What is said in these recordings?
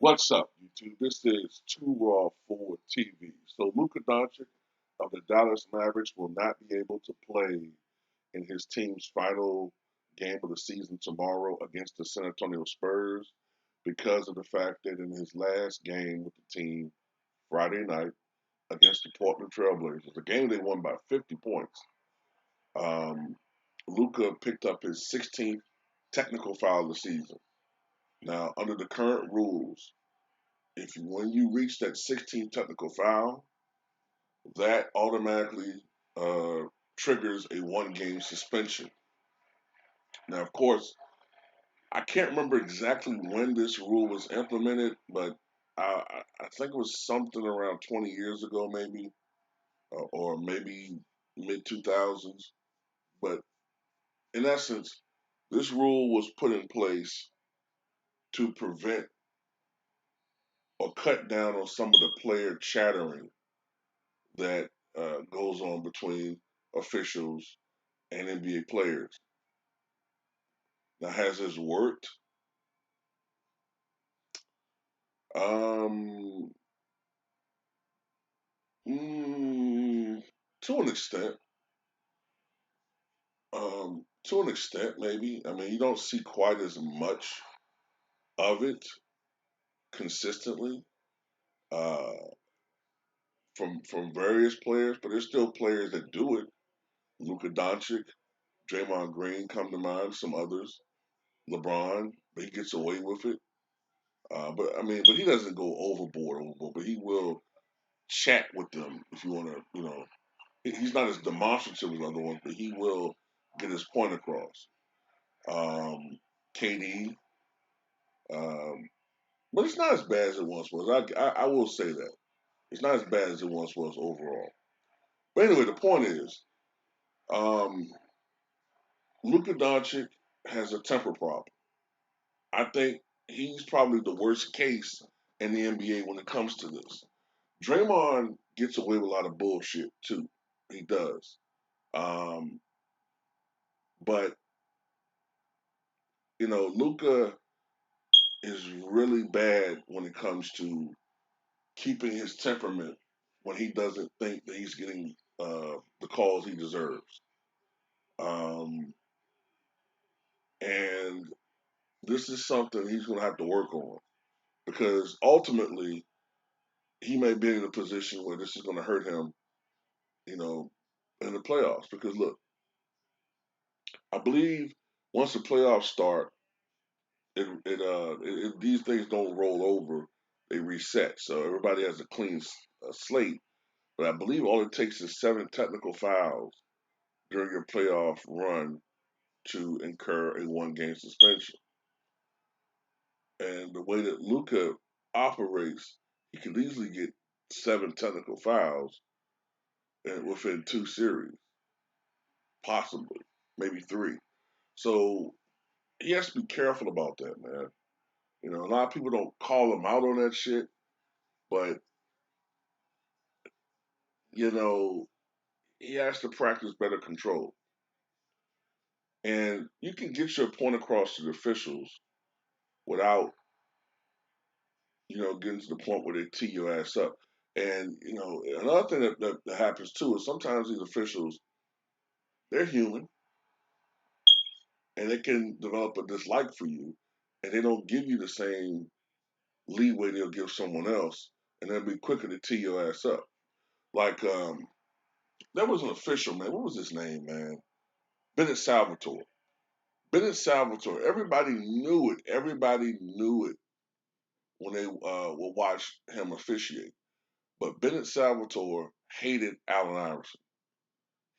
What's up, YouTube? This is Too Raw for TV. So Luka Doncic of the Dallas Mavericks will not be able to play in his team's final game of the season tomorrow against the San Antonio Spurs because of the fact that in his last game with the team Friday night against the Portland Trailblazers, a game they won by 50 points, um, Luka picked up his 16th technical foul of the season. Now, under the current rules, when you reach that 16 technical foul, that automatically uh, triggers a one-game suspension. Now, of course, I can't remember exactly when this rule was implemented, but I think it was something around 20 years ago, maybe, or maybe mid 2000s. But in essence, this rule was put in place to prevent or cut down on some of the player chattering that goes on between officials and NBA players. Now, has this worked? Um, mm, to an extent. To an extent, maybe. I mean, you don't see quite as much of it consistently uh, from various players, but there's still players that do it. Luka Doncic, Draymond Green come to mind. Some others, LeBron, but he gets away with it. But I mean, but he doesn't go overboard. But he will chat with them if you want to, he's not as demonstrative as other ones, but he will get his point across. KD, um, but it's not as bad as it once was. I will say that it's not as bad as it once was overall. But anyway, the point is, um, Luka Doncic has a temper problem. I think he's probably the worst case in the NBA when it comes to this. Draymond gets away with a lot of bullshit too. He does. Um, but Luca is really bad when it comes to keeping his temperament when he doesn't think that he's getting the calls he deserves. Um, and this is something he's going to have to work on because ultimately he may be in a position where this is going to hurt him, you know, in the playoffs. Because look, I believe once the playoffs start, these things don't roll over; they reset. So everybody has a clean slate. But I believe all it takes is 7 technical fouls during your playoff run to incur a one-game suspension. And the way that Luca operates, he could easily get 7 technical fouls within 2 series, possibly, maybe 3. So he has to be careful about that, man. A lot of people don't call him out on that shit, but you know, he has to practice better control. And you can get your point across to the officials without, getting to the point where they tee your ass up. And, another thing that happens too is sometimes these officials, they're human and they can develop a dislike for you and they don't give you the same leeway they'll give someone else and they'll be quicker to tee your ass up. Like, there was an official, man. What was his name, man? Bennett Salvatore. Bennett Salvatore. Everybody knew it. Everybody knew it when they would watch him officiate. But Bennett Salvatore hated Allen Iverson.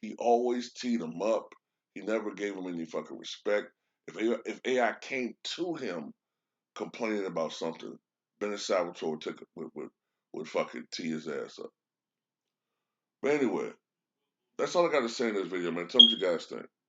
He always teed him up. He never gave him any fucking respect. If AI came to him complaining about something, Bennett Salvatore would fucking tee his ass up. But anyway, that's all I got to say in this video, man. Tell me what you guys think.